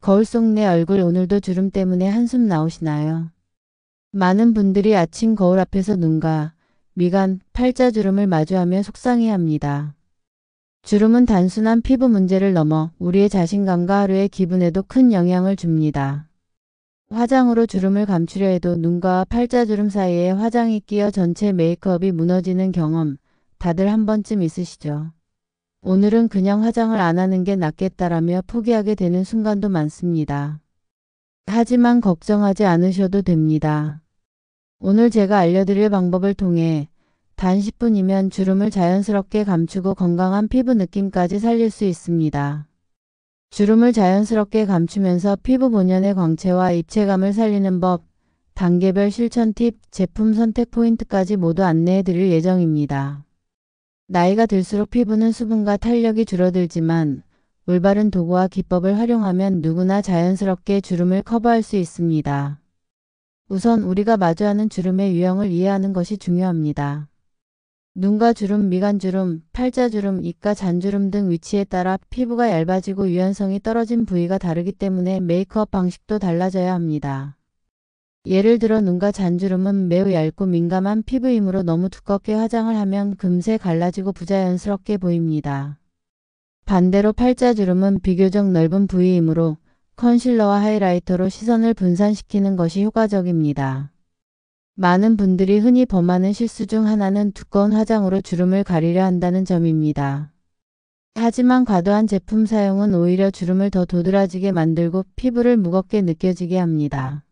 거울 속 내 얼굴 오늘도 주름 때문에 한숨 나오시나요? 많은 분들이 아침 거울 앞에서 눈가, 미간, 팔자주름을 마주하며 속상해합니다. 주름은 단순한 피부 문제를 넘어 우리의 자신감과 하루의 기분에도 큰 영향을 줍니다. 화장으로 주름을 감추려 해도 눈과 팔자주름 사이에 화장이 끼어 전체 메이크업이 무너지는 경험 다들 한 번쯤 있으시죠? 오늘은 그냥 화장을 안 하는 게 낫겠다라며 포기하게 되는 순간도 많습니다. 하지만 걱정하지 않으셔도 됩니다. 오늘 제가 알려드릴 방법을 통해 단 10분이면 주름을 자연스럽게 감추고 건강한 피부 느낌까지 살릴 수 있습니다. 주름을 자연스럽게 감추면서 피부 본연의 광채와 입체감을 살리는 법, 단계별 실천 팁, 제품 선택 포인트까지 모두 안내해 드릴 예정입니다. 나이가 들수록 피부는 수분과 탄력이 줄어들지만 올바른 도구와 기법을 활용하면 누구나 자연스럽게 주름을 커버할 수 있습니다. 우선 우리가 마주하는 주름의 유형을 이해하는 것이 중요합니다. 눈가 주름, 미간 주름, 팔자 주름, 입가 잔주름 등 위치에 따라 피부가 얇아지고 유연성이 떨어진 부위가 다르기 때문에 메이크업 방식도 달라져야 합니다. 예를 들어 눈가 잔주름은 매우 얇고 민감한 피부이므로 너무 두껍게 화장을 하면 금세 갈라지고 부자연스럽게 보입니다. 반대로 팔자주름은 비교적 넓은 부위이므로 컨실러와 하이라이터로 시선을 분산시키는 것이 효과적입니다. 많은 분들이 흔히 범하는 실수 중 하나는 두꺼운 화장으로 주름을 가리려 한다는 점입니다. 하지만 과도한 제품 사용은 오히려 주름을 더 도드라지게 만들고 피부를 무겁게 느껴지게 합니다.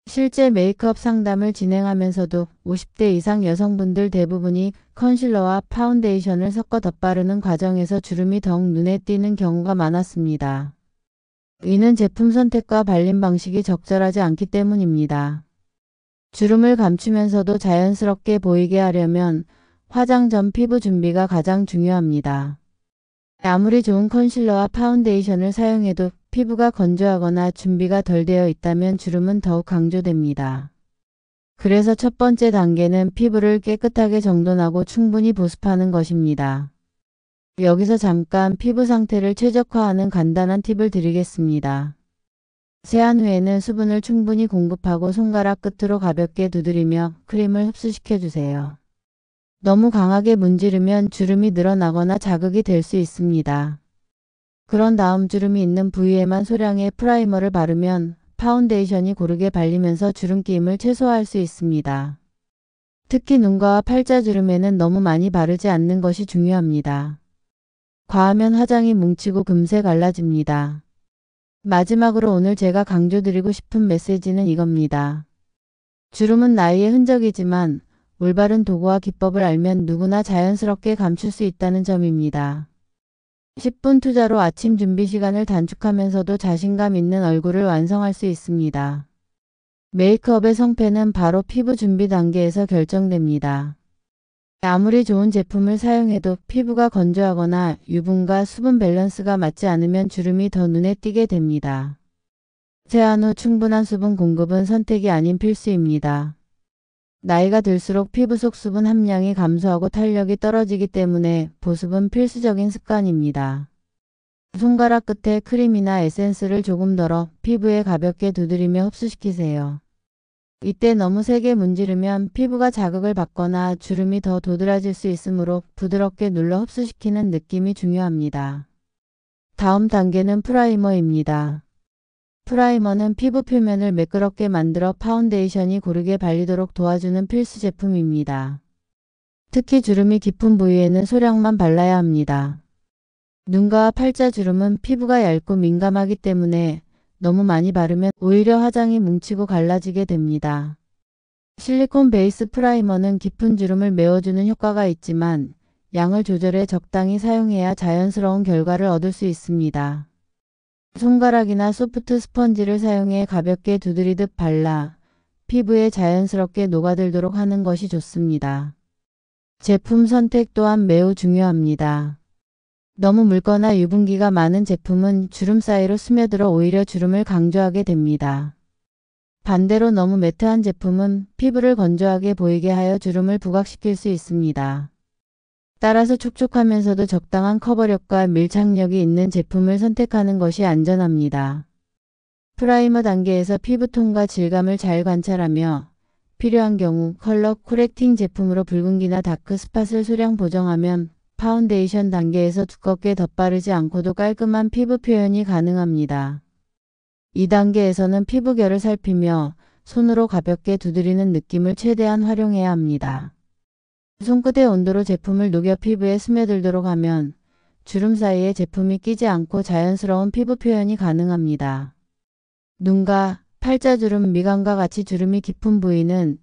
실제 메이크업 상담을 진행하면서도 50대 이상 여성분들 대부분이 컨실러와 파운데이션을 섞어 덧바르는 과정에서 주름이 더욱 눈에 띄는 경우가 많았습니다. 이는 제품 선택과 발림 방식이 적절하지 않기 때문입니다. 주름을 감추면서도 자연스럽게 보이게 하려면 화장 전 피부 준비가 가장 중요합니다. 아무리 좋은 컨실러와 파운데이션을 사용해도 피부가 건조하거나 준비가 덜 되어 있다면 주름은 더욱 강조됩니다. 그래서 첫 번째 단계는 피부를 깨끗하게 정돈하고 충분히 보습하는 것입니다. 여기서 잠깐 피부 상태를 최적화하는 간단한 팁을 드리겠습니다. 세안 후에는 수분을 충분히 공급하고 손가락 끝으로 가볍게 두드리며 크림을 흡수시켜주세요. 너무 강하게 문지르면 주름이 늘어나거나 자극이 될 수 있습니다. 그런 다음 주름이 있는 부위에만 소량의 프라이머를 바르면 파운데이션이 고르게 발리면서 주름 끼임을 최소화할 수 있습니다. 특히 눈가와 팔자주름에는 너무 많이 바르지 않는 것이 중요합니다. 과하면 화장이 뭉치고 금세 갈라집니다. 마지막으로 오늘 제가 강조드리고 싶은 메시지는 이겁니다. 주름은 나이의 흔적이지만 올바른 도구와 기법을 알면 누구나 자연스럽게 감출 수 있다는 점입니다. 10분 투자로 아침 준비 시간을 단축하면서도 자신감 있는 얼굴을 완성할 수 있습니다. 메이크업의 성패는 바로 피부 준비 단계에서 결정됩니다. 아무리 좋은 제품을 사용해도 피부가 건조하거나 유분과 수분 밸런스가 맞지 않으면 주름이 더 눈에 띄게 됩니다. 세안 후 충분한 수분 공급은 선택이 아닌 필수입니다. 나이가 들수록 피부 속 수분 함량이 감소하고 탄력이 떨어지기 때문에 보습은 필수적인 습관입니다. 손가락 끝에 크림이나 에센스를 조금 덜어 피부에 가볍게 두드리며 흡수시키세요. 이때 너무 세게 문지르면 피부가 자극을 받거나 주름이 더 도드라질 수 있으므로 부드럽게 눌러 흡수시키는 느낌이 중요합니다. 다음 단계는 프라이머입니다. 프라이머는 피부 표면을 매끄럽게 만들어 파운데이션이 고르게 발리도록 도와주는 필수 제품입니다. 특히 주름이 깊은 부위에는 소량만 발라야 합니다. 눈과 팔자 주름은 피부가 얇고 민감하기 때문에 너무 많이 바르면 오히려 화장이 뭉치고 갈라지게 됩니다. 실리콘 베이스 프라이머는 깊은 주름을 메워주는 효과가 있지만 양을 조절해 적당히 사용해야 자연스러운 결과를 얻을 수 있습니다. 손가락이나 소프트 스펀지를 사용해 가볍게 두드리듯 발라 피부에 자연스럽게 녹아들도록 하는 것이 좋습니다. 제품 선택 또한 매우 중요합니다. 너무 묽거나 유분기가 많은 제품은 주름 사이로 스며들어 오히려 주름을 강조하게 됩니다. 반대로 너무 매트한 제품은 피부를 건조하게 보이게 하여 주름을 부각시킬 수 있습니다. 따라서 촉촉하면서도 적당한 커버력과 밀착력이 있는 제품을 선택하는 것이 안전합니다. 프라이머 단계에서 피부톤과 질감을 잘 관찰하며 필요한 경우 컬러 코렉팅 제품으로 붉은기나 다크 스팟을 소량 보정하면 파운데이션 단계에서 두껍게 덧바르지 않고도 깔끔한 피부 표현이 가능합니다. 2단계에서는 피부결을 살피며 손으로 가볍게 두드리는 느낌을 최대한 활용해야 합니다. 손끝의 온도로 제품을 녹여 피부에 스며들도록 하면 주름 사이에 제품이 끼지 않고 자연스러운 피부 표현이 가능합니다. 눈가, 팔자주름, 미간과 같이 주름이 깊은 부위는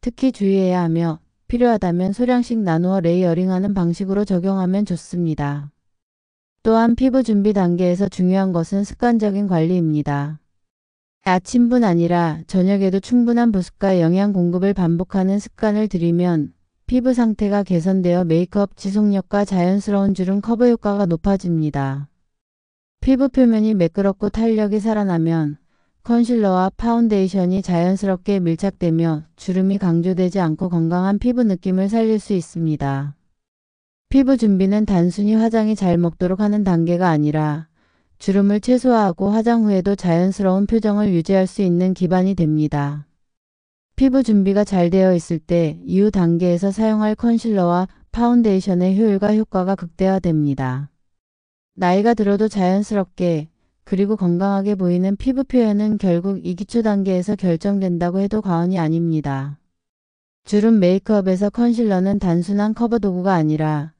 특히 주의해야 하며 필요하다면 소량씩 나누어 레이어링하는 방식으로 적용하면 좋습니다. 또한 피부 준비 단계에서 중요한 것은 습관적인 관리입니다. 아침뿐 아니라 저녁에도 충분한 보습과 영양 공급을 반복하는 습관을 들이면 피부 상태가 개선되어 메이크업 지속력과 자연스러운 주름 커버 효과가 높아집니다. 피부 표면이 매끄럽고 탄력이 살아나면 컨실러와 파운데이션이 자연스럽게 밀착되며 주름이 강조되지 않고 건강한 피부 느낌을 살릴 수 있습니다. 피부 준비는 단순히 화장이 잘 먹도록 하는 단계가 아니라 주름을 최소화하고 화장 후에도 자연스러운 표정을 유지할 수 있는 기반이 됩니다. 피부 준비가 잘 되어 있을 때 이후 단계에서 사용할 컨실러와 파운데이션의 효과가 극대화됩니다. 나이가 들어도 자연스럽게 그리고 건강하게 보이는 피부 표현은 결국 이 기초 단계에서 결정된다고 해도 과언이 아닙니다. 주름 메이크업에서 컨실러는 단순한 커버 도구가 아니라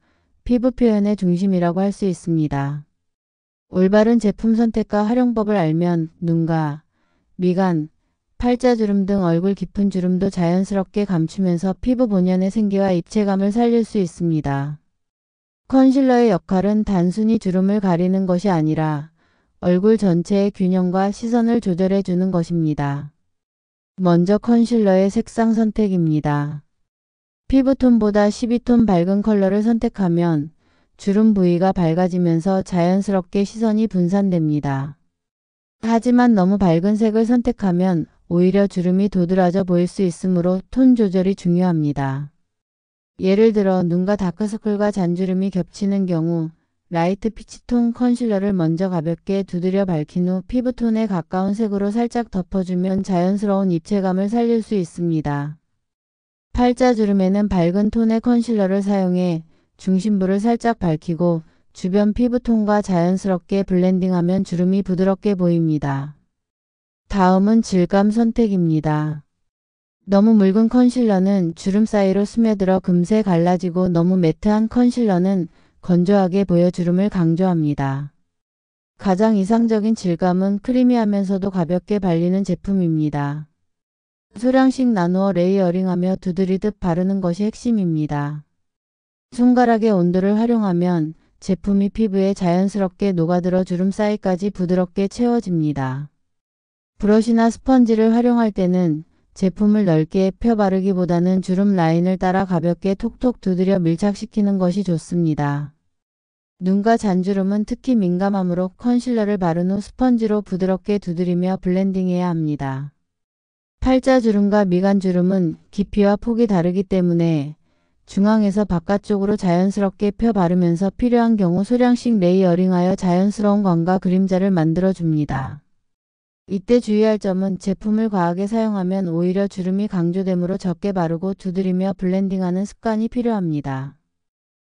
피부 표현의 중심이라고 할 수 있습니다. 올바른 제품 선택과 활용법을 알면 눈가, 미간, 팔자주름 등 얼굴 깊은 주름도 자연스럽게 감추면서 피부 본연의 생기와 입체감을 살릴 수 있습니다. 컨실러의 역할은 단순히 주름을 가리는 것이 아니라 얼굴 전체의 균형과 시선을 조절해 주는 것입니다. 먼저 컨실러의 색상 선택입니다. 피부톤보다 12톤 밝은 컬러를 선택하면 주름 부위가 밝아지면서 자연스럽게 시선이 분산됩니다. 하지만 너무 밝은 색을 선택하면 오히려 주름이 도드라져 보일 수 있으므로 톤 조절이 중요합니다. 예를 들어 눈가 다크서클과 잔주름이 겹치는 경우 라이트 피치톤 컨실러를 먼저 가볍게 두드려 밝힌 후 피부톤에 가까운 색으로 살짝 덮어주면 자연스러운 입체감을 살릴 수 있습니다. 팔자주름에는 밝은 톤의 컨실러를 사용해 중심부를 살짝 밝히고 주변 피부톤과 자연스럽게 블렌딩하면 주름이 부드럽게 보입니다. 다음은 질감 선택입니다. 너무 묽은 컨실러는 주름 사이로 스며들어 금세 갈라지고 너무 매트한 컨실러는 건조하게 보여 주름을 강조합니다. 가장 이상적인 질감은 크리미하면서도 가볍게 발리는 제품입니다. 소량씩 나누어 레이어링하며 두드리듯 바르는 것이 핵심입니다. 손가락의 온도를 활용하면 제품이 피부에 자연스럽게 녹아들어 주름 사이까지 부드럽게 채워집니다. 브러쉬나 스펀지를 활용할 때는 제품을 넓게 펴 바르기보다는 주름 라인을 따라 가볍게 톡톡 두드려 밀착시키는 것이 좋습니다. 눈가 잔주름은 특히 민감하므로 컨실러를 바른 후 스펀지로 부드럽게 두드리며 블렌딩해야 합니다. 팔자주름과 미간주름은 깊이와 폭이 다르기 때문에 중앙에서 바깥쪽으로 자연스럽게 펴 바르면서 필요한 경우 소량씩 레이어링하여 자연스러운 광과 그림자를 만들어줍니다. 이때 주의할 점은 제품을 과하게 사용하면 오히려 주름이 강조되므로 적게 바르고 두드리며 블렌딩하는 습관이 필요합니다.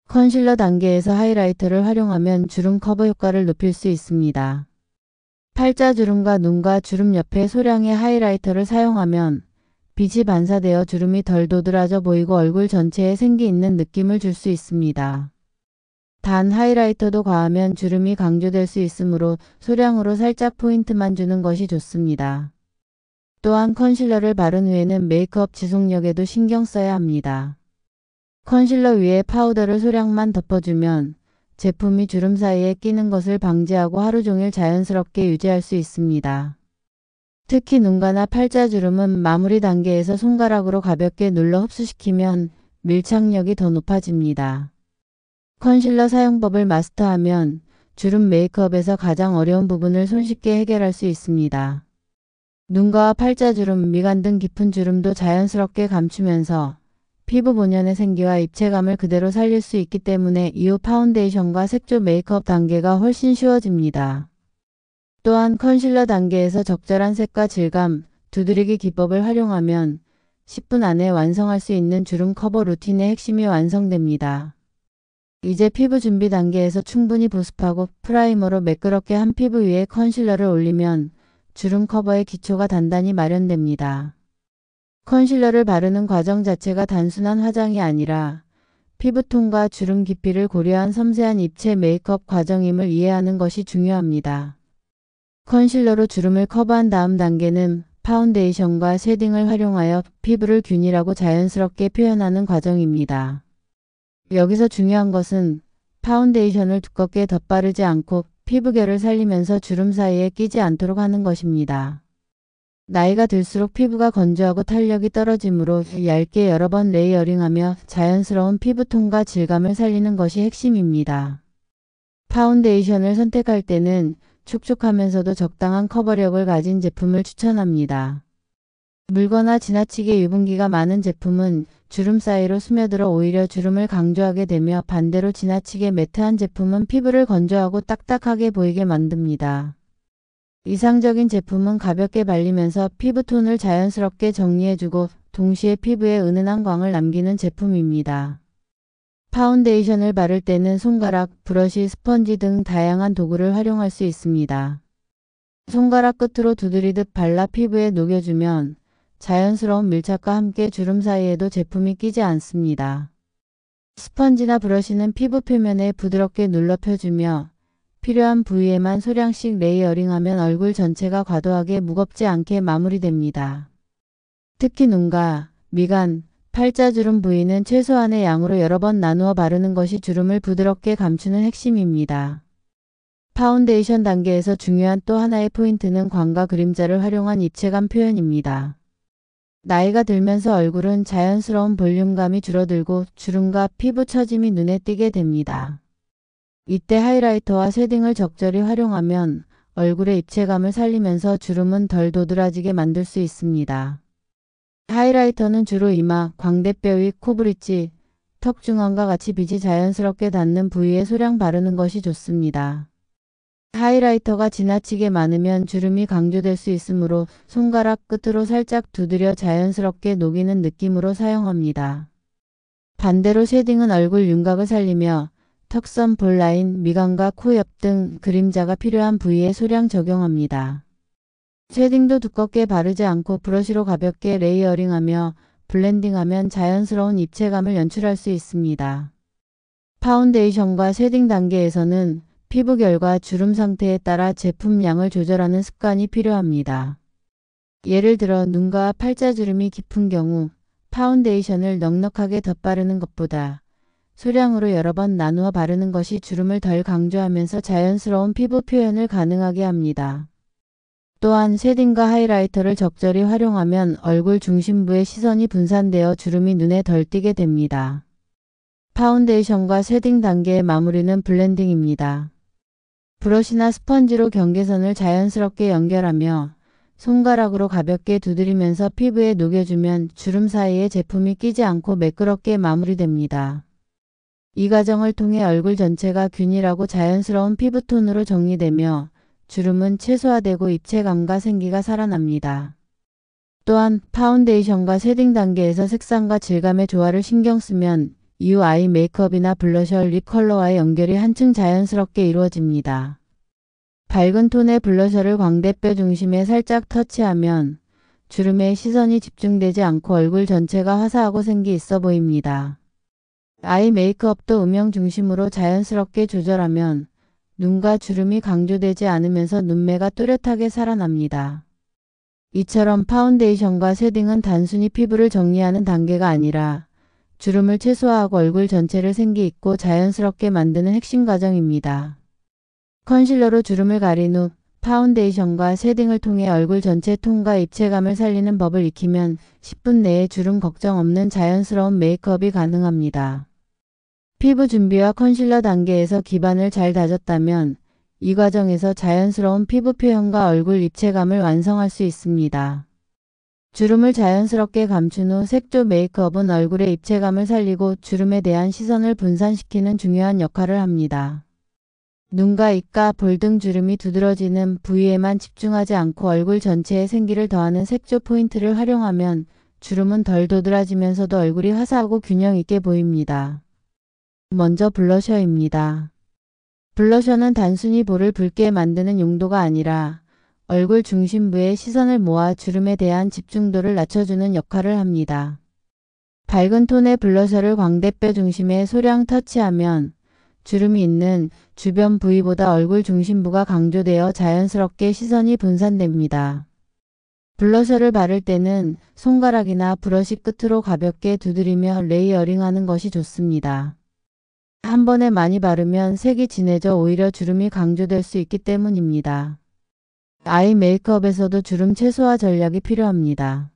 컨실러 단계에서 하이라이터를 활용하면 주름 커버 효과를 높일 수 있습니다. 팔자주름과 눈가 주름 옆에 소량의 하이라이터를 사용하면 빛이 반사되어 주름이 덜 도드라져 보이고 얼굴 전체에 생기 있는 느낌을 줄 수 있습니다. 단 하이라이터도 과하면 주름이 강조될 수 있으므로 소량으로 살짝 포인트만 주는 것이 좋습니다. 또한 컨실러를 바른 후에는 메이크업 지속력에도 신경 써야 합니다. 컨실러 위에 파우더를 소량만 덮어주면 제품이 주름 사이에 끼는 것을 방지하고 하루 종일 자연스럽게 유지할 수 있습니다. 특히 눈가나 팔자주름은 마무리 단계에서 손가락으로 가볍게 눌러 흡수시키면 밀착력이 더 높아집니다. 컨실러 사용법을 마스터하면 주름 메이크업에서 가장 어려운 부분을 손쉽게 해결할 수 있습니다. 눈가와 팔자주름, 미간 등 깊은 주름도 자연스럽게 감추면서 피부 본연의 생기와 입체감을 그대로 살릴 수 있기 때문에 이후 파운데이션과 색조 메이크업 단계가 훨씬 쉬워집니다. 또한 컨실러 단계에서 적절한 색과 질감, 두드리기 기법을 활용하면 10분 안에 완성할 수 있는 주름 커버 루틴의 핵심이 완성됩니다. 이제 피부 준비 단계에서 충분히 보습하고 프라이머로 매끄럽게 한 피부 위에 컨실러를 올리면 주름 커버의 기초가 단단히 마련됩니다. 컨실러를 바르는 과정 자체가 단순한 화장이 아니라 피부톤과 주름 깊이를 고려한 섬세한 입체 메이크업 과정임을 이해하는 것이 중요합니다. 컨실러로 주름을 커버한 다음 단계는 파운데이션과 쉐딩을 활용하여 피부를 균일하고 자연스럽게 표현하는 과정입니다. 여기서 중요한 것은 파운데이션을 두껍게 덧바르지 않고 피부결을 살리면서 주름 사이에 끼지 않도록 하는 것입니다. 나이가 들수록 피부가 건조하고 탄력이 떨어지므로 얇게 여러 번 레이어링하며 자연스러운 피부톤과 질감을 살리는 것이 핵심입니다. 파운데이션을 선택할 때는 촉촉하면서도 적당한 커버력을 가진 제품을 추천합니다. 묽거나 지나치게 유분기가 많은 제품은 주름 사이로 스며들어 오히려 주름을 강조하게 되며 반대로 지나치게 매트한 제품은 피부를 건조하고 딱딱하게 보이게 만듭니다. 이상적인 제품은 가볍게 발리면서 피부톤을 자연스럽게 정리해주고 동시에 피부에 은은한 광을 남기는 제품입니다. 파운데이션을 바를 때는 손가락, 브러쉬, 스펀지 등 다양한 도구를 활용할 수 있습니다. 손가락 끝으로 두드리듯 발라 피부에 녹여주면 자연스러운 밀착과 함께 주름 사이에도 제품이 끼지 않습니다. 스펀지나 브러쉬는 피부 표면에 부드럽게 눌러 펴주며 필요한 부위에만 소량씩 레이어링하면 얼굴 전체가 과도하게 무겁지 않게 마무리됩니다. 특히 눈가, 미간, 팔자주름 부위는 최소한의 양으로 여러 번 나누어 바르는 것이 주름을 부드럽게 감추는 핵심입니다. 파운데이션 단계에서 중요한 또 하나의 포인트는 광과 그림자를 활용한 입체감 표현입니다. 나이가 들면서 얼굴은 자연스러운 볼륨감이 줄어들고 주름과 피부 처짐이 눈에 띄게 됩니다. 이때 하이라이터와 쉐딩을 적절히 활용하면 얼굴의 입체감을 살리면서 주름은 덜 도드라지게 만들 수 있습니다. 하이라이터는 주로 이마, 광대뼈 위, 코브릿지, 턱 중앙과 같이 빛이 자연스럽게 닿는 부위에 소량 바르는 것이 좋습니다. 하이라이터가 지나치게 많으면 주름이 강조될 수 있으므로 손가락 끝으로 살짝 두드려 자연스럽게 녹이는 느낌으로 사용합니다. 반대로 쉐딩은 얼굴 윤곽을 살리며 턱선, 볼라인, 미간과 코 옆 등 그림자가 필요한 부위에 소량 적용합니다. 쉐딩도 두껍게 바르지 않고 브러쉬로 가볍게 레이어링하며 블렌딩하면 자연스러운 입체감을 연출할 수 있습니다. 파운데이션과 쉐딩 단계에서는 피부결과 주름 상태에 따라 제품 양을 조절하는 습관이 필요합니다. 예를 들어 눈과 팔자주름이 깊은 경우 파운데이션을 넉넉하게 덧바르는 것보다 소량으로 여러 번 나누어 바르는 것이 주름을 덜 강조하면서 자연스러운 피부 표현을 가능하게 합니다. 또한 쉐딩과 하이라이터를 적절히 활용하면 얼굴 중심부에 시선이 분산되어 주름이 눈에 덜 띄게 됩니다. 파운데이션과 쉐딩 단계의 마무리는 블렌딩입니다. 브러쉬나 스펀지로 경계선을 자연스럽게 연결하며 손가락으로 가볍게 두드리면서 피부에 녹여주면 주름 사이에 제품이 끼지 않고 매끄럽게 마무리됩니다. 이 과정을 통해 얼굴 전체가 균일하고 자연스러운 피부톤으로 정리되며 주름은 최소화되고 입체감과 생기가 살아납니다. 또한 파운데이션과 쉐딩 단계에서 색상과 질감의 조화를 신경 쓰면 이후 아이 메이크업이나 블러셔, 립 컬러와의 연결이 한층 자연스럽게 이루어집니다. 밝은 톤의 블러셔를 광대뼈 중심에 살짝 터치하면 주름에 시선이 집중되지 않고 얼굴 전체가 화사하고 생기 있어 보입니다. 아이 메이크업도 음영 중심으로 자연스럽게 조절하면 눈과 주름이 강조되지 않으면서 눈매가 또렷하게 살아납니다. 이처럼 파운데이션과 쉐딩은 단순히 피부를 정리하는 단계가 아니라 주름을 최소화하고 얼굴 전체를 생기 있고 자연스럽게 만드는 핵심 과정입니다. 컨실러로 주름을 가린 후 파운데이션과 쉐딩을 통해 얼굴 전체 톤과 입체감을 살리는 법을 익히면 10분 내에 주름 걱정 없는 자연스러운 메이크업이 가능합니다. 피부 준비와 컨실러 단계에서 기반을 잘 다졌다면 이 과정에서 자연스러운 피부 표현과 얼굴 입체감을 완성할 수 있습니다. 주름을 자연스럽게 감춘 후 색조 메이크업은 얼굴의 입체감을 살리고 주름에 대한 시선을 분산시키는 중요한 역할을 합니다. 눈가 입가 볼 등 주름이 두드러지는 부위에만 집중하지 않고 얼굴 전체에 생기를 더하는 색조 포인트를 활용하면 주름은 덜 도드라지면서도 얼굴이 화사하고 균형 있게 보입니다. 먼저 블러셔입니다. 블러셔는 단순히 볼을 붉게 만드는 용도가 아니라 얼굴 중심부에 시선을 모아 주름에 대한 집중도를 낮춰주는 역할을 합니다. 밝은 톤의 블러셔를 광대뼈 중심에 소량 터치하면 주름이 있는 주변 부위보다 얼굴 중심부가 강조되어 자연스럽게 시선이 분산됩니다. 블러셔를 바를 때는 손가락이나 브러쉬 끝으로 가볍게 두드리며 레이어링하는 것이 좋습니다. 한 번에 많이 바르면 색이 진해져 오히려 주름이 강조될 수 있기 때문입니다. 아이 메이크업에서도 주름 최소화 전략이 필요합니다.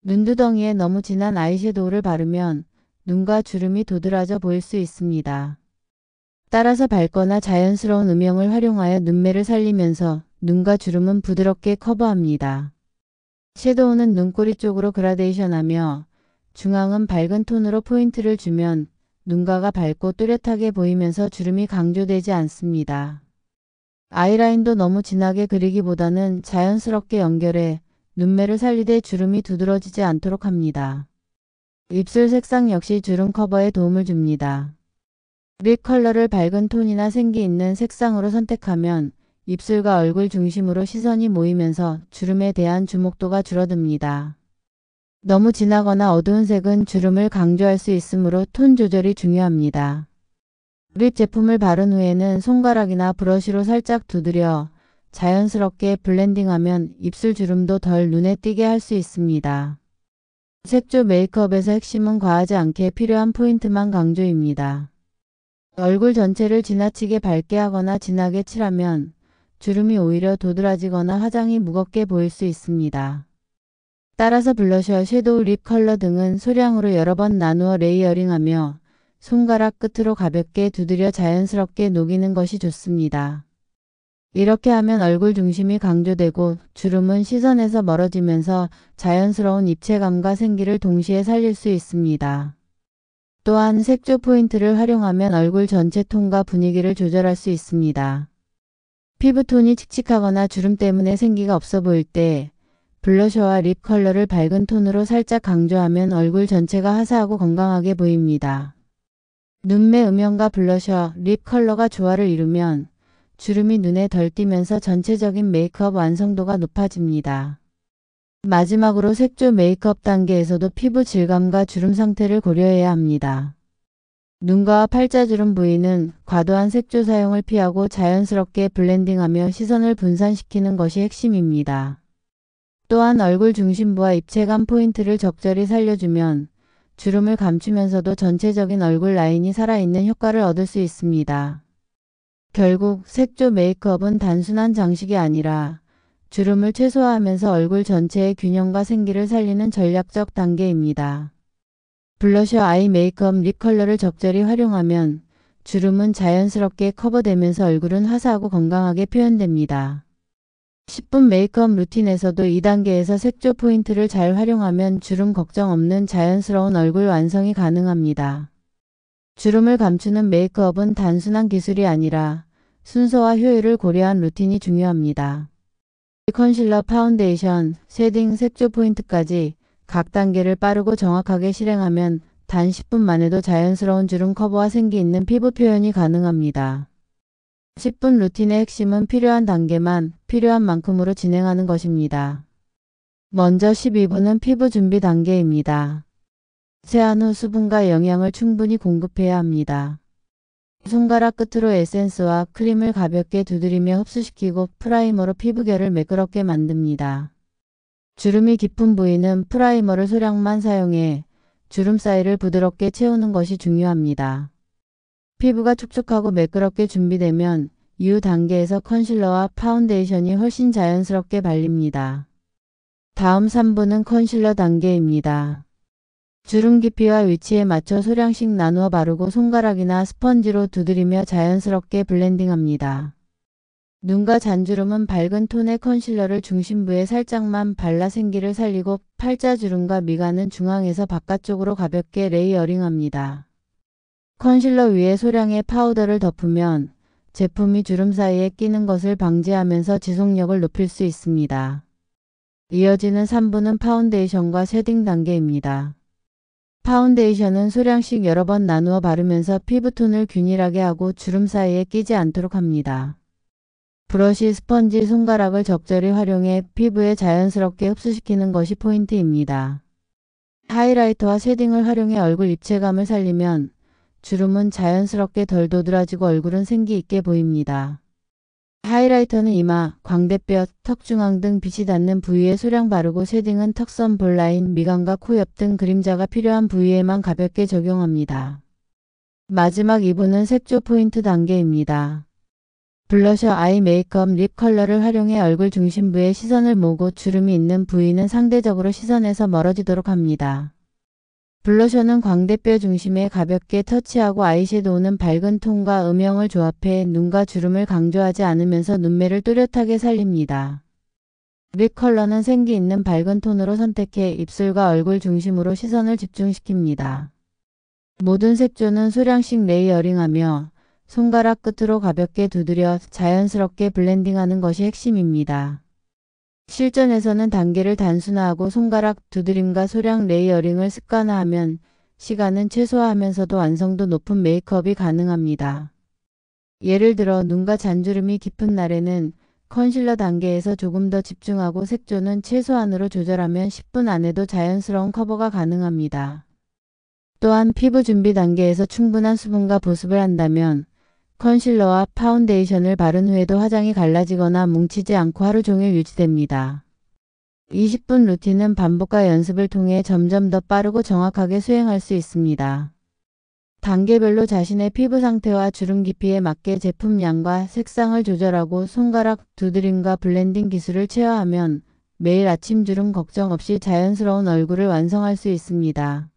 눈두덩이에 너무 진한 아이섀도우를 바르면 눈과 주름이 도드라져 보일 수 있습니다. 따라서 밝거나 자연스러운 음영을 활용하여 눈매를 살리면서 눈과 주름은 부드럽게 커버합니다. 섀도우는 눈꼬리 쪽으로 그라데이션하며 중앙은 밝은 톤으로 포인트를 주면 눈가가 밝고 뚜렷하게 보이면서 주름이 강조되지 않습니다. 아이라인도 너무 진하게 그리기보다는 자연스럽게 연결해 눈매를 살리되 주름이 두드러지지 않도록 합니다. 입술 색상 역시 주름 커버에 도움을 줍니다. 립 컬러를 밝은 톤이나 생기 있는 색상으로 선택하면 입술과 얼굴 중심으로 시선이 모이면서 주름에 대한 주목도가 줄어듭니다. 너무 진하거나 어두운 색은 주름을 강조할 수 있으므로 톤 조절이 중요합니다. 립 제품을 바른 후에는 손가락이나 브러쉬로 살짝 두드려 자연스럽게 블렌딩하면 입술 주름도 덜 눈에 띄게 할 수 있습니다. 색조 메이크업에서 핵심은 과하지 않게 필요한 포인트만 강조입니다. 얼굴 전체를 지나치게 밝게 하거나 진하게 칠하면 주름이 오히려 도드라지거나 화장이 무겁게 보일 수 있습니다. 따라서 블러셔, 섀도우, 립 컬러 등은 소량으로 여러 번 나누어 레이어링하며 손가락 끝으로 가볍게 두드려 자연스럽게 녹이는 것이 좋습니다. 이렇게 하면 얼굴 중심이 강조되고 주름은 시선에서 멀어지면서 자연스러운 입체감과 생기를 동시에 살릴 수 있습니다. 또한 색조 포인트를 활용하면 얼굴 전체 톤과 분위기를 조절할 수 있습니다. 피부톤이 칙칙하거나 주름 때문에 생기가 없어 보일 때 블러셔와 립 컬러를 밝은 톤으로 살짝 강조하면 얼굴 전체가 화사하고 건강하게 보입니다. 눈매 음영과 블러셔, 립 컬러가 조화를 이루면 주름이 눈에 덜 띄면서 전체적인 메이크업 완성도가 높아집니다. 마지막으로 색조 메이크업 단계에서도 피부 질감과 주름 상태를 고려해야 합니다. 눈과 팔자주름 부위는 과도한 색조 사용을 피하고 자연스럽게 블렌딩하며 시선을 분산시키는 것이 핵심입니다. 또한 얼굴 중심부와 입체감 포인트를 적절히 살려주면 주름을 감추면서도 전체적인 얼굴 라인이 살아있는 효과를 얻을 수 있습니다. 결국 색조 메이크업은 단순한 장식이 아니라 주름을 최소화하면서 얼굴 전체의 균형과 생기를 살리는 전략적 단계입니다. 블러셔, 아이 메이크업, 립 컬러를 적절히 활용하면 주름은 자연스럽게 커버되면서 얼굴은 화사하고 건강하게 표현됩니다. 10분 메이크업 루틴에서도 2단계에서 색조 포인트를 잘 활용하면 주름 걱정 없는 자연스러운 얼굴 완성이 가능합니다. 주름을 감추는 메이크업은 단순한 기술이 아니라 순서와 효율을 고려한 루틴이 중요합니다. 컨실러, 파운데이션, 쉐딩, 색조 포인트까지 각 단계를 빠르고 정확하게 실행하면 단 10분 만에도 자연스러운 주름 커버와 생기 있는 피부 표현이 가능합니다. 10분 루틴의 핵심은 필요한 단계만 필요한 만큼으로 진행하는 것입니다. 먼저 12분은 피부 준비 단계입니다. 세안 후 수분과 영양을 충분히 공급해야 합니다. 손가락 끝으로 에센스와 크림을 가볍게 두드리며 흡수시키고 프라이머로 피부결을 매끄럽게 만듭니다. 주름이 깊은 부위는 프라이머를 소량만 사용해 주름 사이를 부드럽게 채우는 것이 중요합니다. 피부가 촉촉하고 매끄럽게 준비되면 이후 단계에서 컨실러와 파운데이션이 훨씬 자연스럽게 발립니다. 다음 3분은 컨실러 단계입니다. 주름 깊이와 위치에 맞춰 소량씩 나누어 바르고 손가락이나 스펀지로 두드리며 자연스럽게 블렌딩합니다. 눈과 잔주름은 밝은 톤의 컨실러를 중심부에 살짝만 발라 생기를 살리고 팔자주름과 미간은 중앙에서 바깥쪽으로 가볍게 레이어링합니다. 컨실러 위에 소량의 파우더를 덮으면 제품이 주름 사이에 끼는 것을 방지하면서 지속력을 높일 수 있습니다. 이어지는 3부는 파운데이션과 쉐딩 단계입니다. 파운데이션은 소량씩 여러 번 나누어 바르면서 피부톤을 균일하게 하고 주름 사이에 끼지 않도록 합니다. 브러쉬, 스펀지, 손가락을 적절히 활용해 피부에 자연스럽게 흡수시키는 것이 포인트입니다. 하이라이터와 쉐딩을 활용해 얼굴 입체감을 살리면 주름은 자연스럽게 덜 도드라지고 얼굴은 생기 있게 보입니다. 하이라이터는 이마, 광대뼈, 턱 중앙 등 빛이 닿는 부위에 소량 바르고 쉐딩은 턱선, 볼라인, 미간과 코 옆 등 그림자가 필요한 부위에만 가볍게 적용합니다. 마지막 2부는 색조 포인트 단계입니다. 블러셔, 아이 메이크업, 립 컬러를 활용해 얼굴 중심부에 시선을 모으고 주름이 있는 부위는 상대적으로 시선에서 멀어지도록 합니다. 블러셔는 광대뼈 중심에 가볍게 터치하고 아이섀도우는 밝은 톤과 음영을 조합해 눈과 주름을 강조하지 않으면서 눈매를 또렷하게 살립니다. 립 컬러는 생기 있는 밝은 톤으로 선택해 입술과 얼굴 중심으로 시선을 집중시킵니다. 모든 색조는 소량씩 레이어링하며 손가락 끝으로 가볍게 두드려 자연스럽게 블렌딩하는 것이 핵심입니다. 실전에서는 단계를 단순화하고 손가락 두드림과 소량 레이어링을 습관화하면 시간은 최소화하면서도 완성도 높은 메이크업이 가능합니다. 예를 들어 눈과 잔주름이 깊은 날에는 컨실러 단계에서 조금 더 집중하고 색조는 최소한으로 조절하면 10분 안에도 자연스러운 커버가 가능합니다. 또한 피부 준비 단계에서 충분한 수분과 보습을 한다면 컨실러와 파운데이션을 바른 후에도 화장이 갈라지거나 뭉치지 않고 하루 종일 유지됩니다. 20분 루틴은 반복과 연습을 통해 점점 더 빠르고 정확하게 수행할 수 있습니다. 단계별로 자신의 피부 상태와 주름 깊이에 맞게 제품 양과 색상을 조절하고 손가락 두드림과 블렌딩 기술을 체화하면 매일 아침 주름 걱정 없이 자연스러운 얼굴을 완성할 수 있습니다.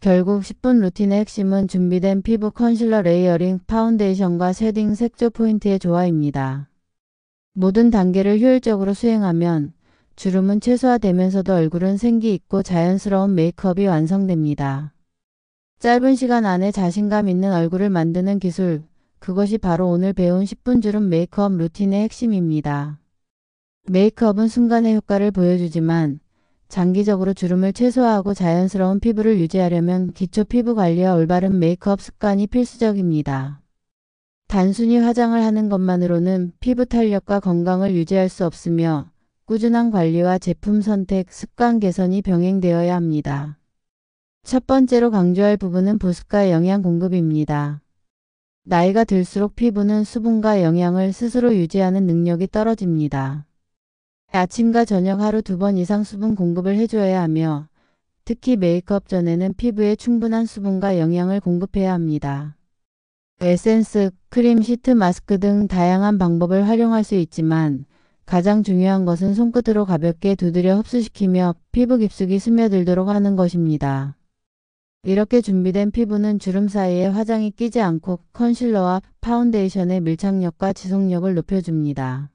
결국 10분 루틴의 핵심은 준비된 피부 컨실러 레이어링, 파운데이션과 쉐딩, 색조 포인트의 조화입니다. 모든 단계를 효율적으로 수행하면 주름은 최소화되면서도 얼굴은 생기 있고 자연스러운 메이크업이 완성됩니다. 짧은 시간 안에 자신감 있는 얼굴을 만드는 기술, 그것이 바로 오늘 배운 10분 주름 메이크업 루틴의 핵심입니다. 메이크업은 순간의 효과를 보여주지만 장기적으로 주름을 최소화하고 자연스러운 피부를 유지하려면 기초 피부 관리와 올바른 메이크업 습관이 필수적입니다. 단순히 화장을 하는 것만으로는 피부 탄력과 건강을 유지할 수 없으며 꾸준한 관리와 제품 선택, 습관 개선이 병행되어야 합니다. 첫 번째로 강조할 부분은 보습과 영양 공급입니다. 나이가 들수록 피부는 수분과 영양을 스스로 유지하는 능력이 떨어집니다. 아침과 저녁 하루 2번 이상 수분 공급을 해줘야 하며 특히 메이크업 전에는 피부에 충분한 수분과 영양을 공급해야 합니다. 에센스, 크림, 시트, 마스크 등 다양한 방법을 활용할 수 있지만 가장 중요한 것은 손끝으로 가볍게 두드려 흡수시키며 피부 깊숙이 스며들도록 하는 것입니다. 이렇게 준비된 피부는 주름 사이에 화장이 끼지 않고 컨실러와 파운데이션의 밀착력과 지속력을 높여줍니다.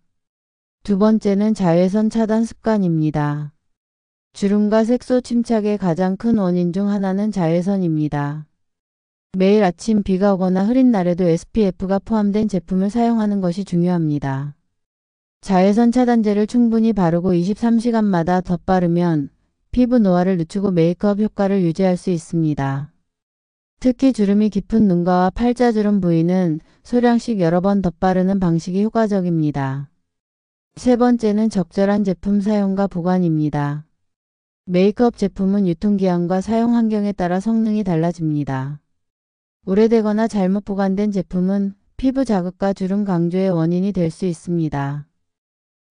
두 번째는 자외선 차단 습관입니다. 주름과 색소 침착의 가장 큰 원인 중 하나는 자외선입니다. 매일 아침 비가 오거나 흐린 날에도 SPF가 포함된 제품을 사용하는 것이 중요합니다. 자외선 차단제를 충분히 바르고 23시간마다 덧바르면 피부 노화를 늦추고 메이크업 효과를 유지할 수 있습니다. 특히 주름이 깊은 눈가와 팔자주름 부위는 소량씩 여러 번 덧바르는 방식이 효과적입니다. 세 번째는 적절한 제품 사용과 보관입니다. 메이크업 제품은 유통기한과 사용 환경에 따라 성능이 달라집니다. 오래되거나 잘못 보관된 제품은 피부 자극과 주름 강조의 원인이 될 수 있습니다.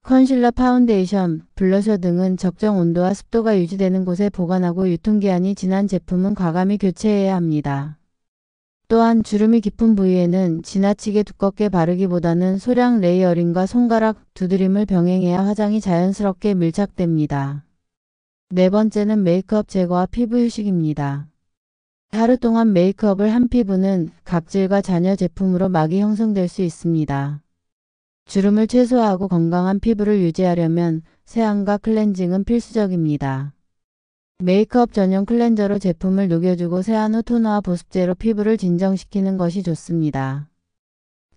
컨실러, 파운데이션, 블러셔 등은 적정 온도와 습도가 유지되는 곳에 보관하고 유통기한이 지난 제품은 과감히 교체해야 합니다. 또한 주름이 깊은 부위에는 지나치게 두껍게 바르기보다는 소량 레이어링과 손가락 두드림을 병행해야 화장이 자연스럽게 밀착됩니다. 네 번째는 메이크업 제거와 피부 휴식입니다. 하루 동안 메이크업을 한 피부는 각질과 잔여 제품으로 막이 형성될 수 있습니다. 주름을 최소화하고 건강한 피부를 유지하려면 세안과 클렌징은 필수적입니다. 메이크업 전용 클렌저로 제품을 녹여주고 세안 후 토너와 보습제로 피부를 진정시키는 것이 좋습니다.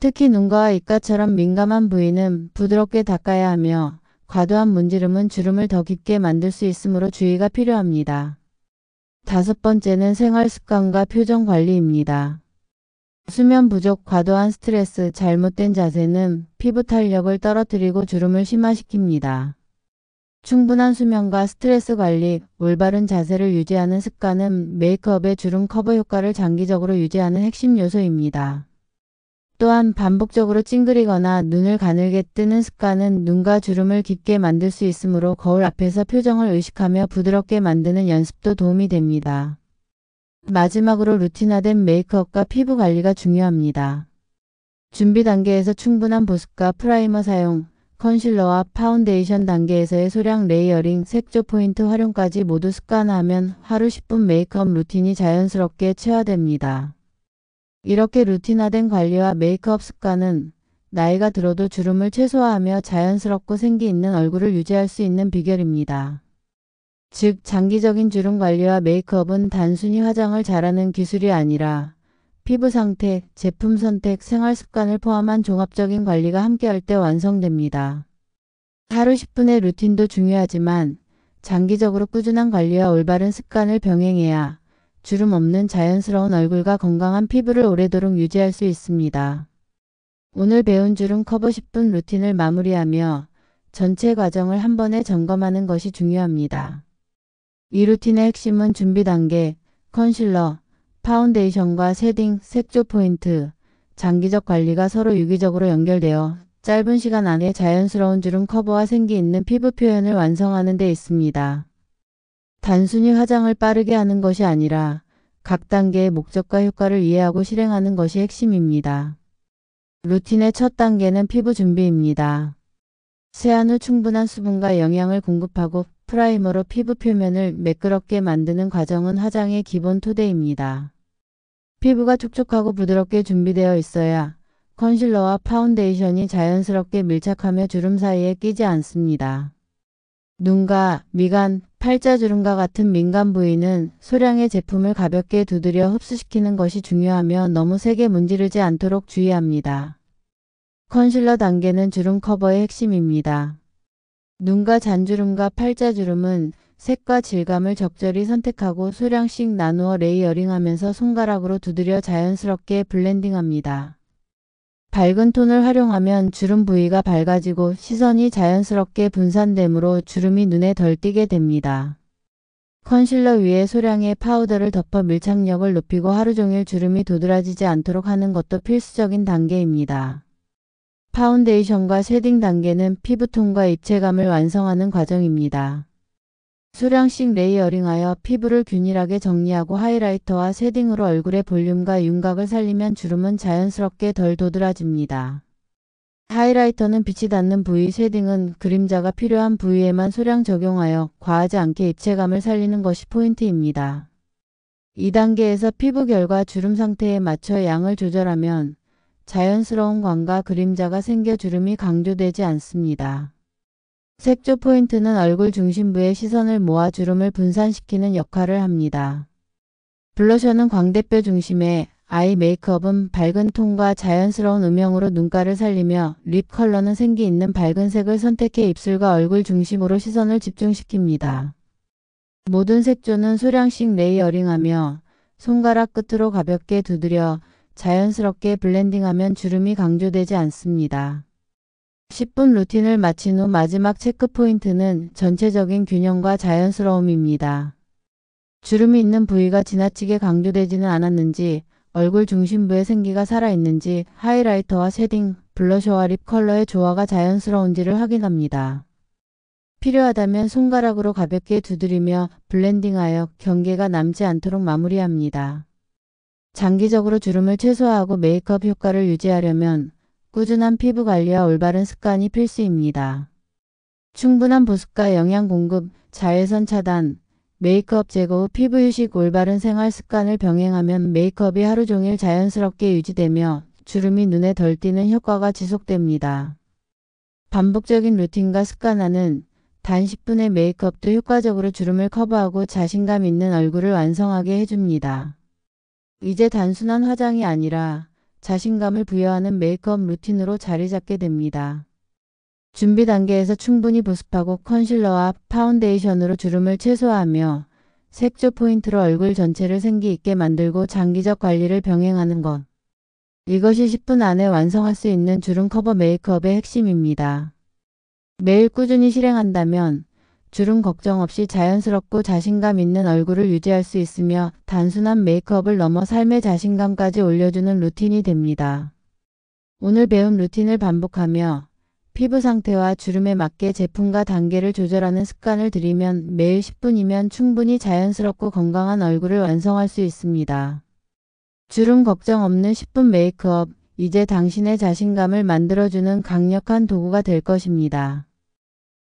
특히 눈가와 입가처럼 민감한 부위는 부드럽게 닦아야 하며 과도한 문지름은 주름을 더 깊게 만들 수 있으므로 주의가 필요합니다. 5번째는 생활습관과 표정 관리입니다. 수면 부족, 과도한 스트레스, 잘못된 자세는 피부 탄력을 떨어뜨리고 주름을 심화시킵니다. 충분한 수면과 스트레스 관리, 올바른 자세를 유지하는 습관은 메이크업의 주름 커버 효과를 장기적으로 유지하는 핵심 요소입니다. 또한 반복적으로 찡그리거나 눈을 가늘게 뜨는 습관은 눈과 주름을 깊게 만들 수 있으므로 거울 앞에서 표정을 의식하며 부드럽게 만드는 연습도 도움이 됩니다. 마지막으로 루틴화된 메이크업과 피부 관리가 중요합니다. 준비 단계에서 충분한 보습과 프라이머 사용, 컨실러와 파운데이션 단계에서의 소량 레이어링, 색조 포인트 활용까지 모두 습관화하면 하루 10분 메이크업 루틴이 자연스럽게 체화됩니다. 이렇게 루틴화된 관리와 메이크업 습관은 나이가 들어도 주름을 최소화하며 자연스럽고 생기 있는 얼굴을 유지할 수 있는 비결입니다. 즉, 장기적인 주름 관리와 메이크업은 단순히 화장을 잘하는 기술이 아니라 피부 상태, 제품 선택, 생활 습관을 포함한 종합적인 관리가 함께할 때 완성됩니다. 하루 10분의 루틴도 중요하지만 장기적으로 꾸준한 관리와 올바른 습관을 병행해야 주름 없는 자연스러운 얼굴과 건강한 피부를 오래도록 유지할 수 있습니다. 오늘 배운 주름 커버 10분 루틴을 마무리하며 전체 과정을 한 번에 점검하는 것이 중요합니다. 이 루틴의 핵심은 준비 단계, 컨실러, 파운데이션과 쉐딩, 색조 포인트, 장기적 관리가 서로 유기적으로 연결되어 짧은 시간 안에 자연스러운 주름 커버와 생기 있는 피부 표현을 완성하는 데 있습니다. 단순히 화장을 빠르게 하는 것이 아니라 각 단계의 목적과 효과를 이해하고 실행하는 것이 핵심입니다. 루틴의 첫 단계는 피부 준비입니다. 세안 후 충분한 수분과 영양을 공급하고 프라이머로 피부 표면을 매끄럽게 만드는 과정은 화장의 기본 토대입니다. 피부가 촉촉하고 부드럽게 준비되어 있어야 컨실러와 파운데이션이 자연스럽게 밀착하며 주름 사이에 끼지 않습니다. 눈가, 미간, 팔자주름과 같은 민감 부위는 소량의 제품을 가볍게 두드려 흡수시키는 것이 중요하며 너무 세게 문지르지 않도록 주의합니다. 컨실러 단계는 주름 커버의 핵심입니다. 눈가 잔주름과 팔자주름은 색과 질감을 적절히 선택하고 소량씩 나누어 레이어링하면서 손가락으로 두드려 자연스럽게 블렌딩합니다. 밝은 톤을 활용하면 주름 부위가 밝아지고 시선이 자연스럽게 분산되므로 주름이 눈에 덜 띄게 됩니다. 컨실러 위에 소량의 파우더를 덮어 밀착력을 높이고 하루 종일 주름이 도드라지지 않도록 하는 것도 필수적인 단계입니다. 파운데이션과 쉐딩 단계는 피부톤과 입체감을 완성하는 과정입니다. 소량씩 레이어링하여 피부를 균일하게 정리하고 하이라이터와 쉐딩으로 얼굴의 볼륨과 윤곽을 살리면 주름은 자연스럽게 덜 도드라집니다. 하이라이터는 빛이 닿는 부위, 쉐딩은 그림자가 필요한 부위에만 소량 적용하여 과하지 않게 입체감을 살리는 것이 포인트입니다. 2단계에서 피부 결과 주름 상태에 맞춰 양을 조절하면 자연스러운 광과 그림자가 생겨 주름이 강조되지 않습니다. 색조 포인트는 얼굴 중심부에 시선을 모아 주름을 분산시키는 역할을 합니다. 블러셔는 광대뼈 중심에, 아이 메이크업은 밝은 톤과 자연스러운 음영으로 눈가를 살리며 립 컬러는 생기 있는 밝은 색을 선택해 입술과 얼굴 중심으로 시선을 집중시킵니다. 모든 색조는 소량씩 레이어링하며 손가락 끝으로 가볍게 두드려 자연스럽게 블렌딩하면 주름이 강조되지 않습니다. 10분 루틴을 마친 후 마지막 체크 포인트는 전체적인 균형과 자연스러움입니다. 주름이 있는 부위가 지나치게 강조되지는 않았는지, 얼굴 중심부에 생기가 살아있는지, 하이라이터와 쉐딩, 블러셔와 립 컬러의 조화가 자연스러운지를 확인합니다. 필요하다면 손가락으로 가볍게 두드리며 블렌딩하여 경계가 남지 않도록 마무리합니다. 장기적으로 주름을 최소화하고 메이크업 효과를 유지하려면 꾸준한 피부 관리와 올바른 습관이 필수입니다. 충분한 보습과 영양 공급, 자외선 차단, 메이크업 제거 후 피부 휴식, 올바른 생활 습관을 병행하면 메이크업이 하루 종일 자연스럽게 유지되며 주름이 눈에 덜 띄는 효과가 지속됩니다. 반복적인 루틴과 습관화는 단 10분의 메이크업도 효과적으로 주름을 커버하고 자신감 있는 얼굴을 완성하게 해줍니다. 이제 단순한 화장이 아니라 자신감을 부여하는 메이크업 루틴으로 자리 잡게 됩니다. 준비 단계에서 충분히 보습하고 컨실러와 파운데이션으로 주름을 최소화하며 색조 포인트로 얼굴 전체를 생기 있게 만들고 장기적 관리를 병행하는 것. 이것이 10분 안에 완성할 수 있는 주름 커버 메이크업의 핵심입니다. 매일 꾸준히 실행한다면 주름 걱정 없이 자연스럽고 자신감 있는 얼굴을 유지할 수 있으며 단순한 메이크업을 넘어 삶의 자신감까지 올려주는 루틴이 됩니다. 오늘 배운 루틴을 반복하며 피부 상태와 주름에 맞게 제품과 단계를 조절하는 습관을 들이면 매일 10분이면 충분히 자연스럽고 건강한 얼굴을 완성할 수 있습니다. 주름 걱정 없는 10분 메이크업, 이제 당신의 자신감을 만들어주는 강력한 도구가 될 것입니다.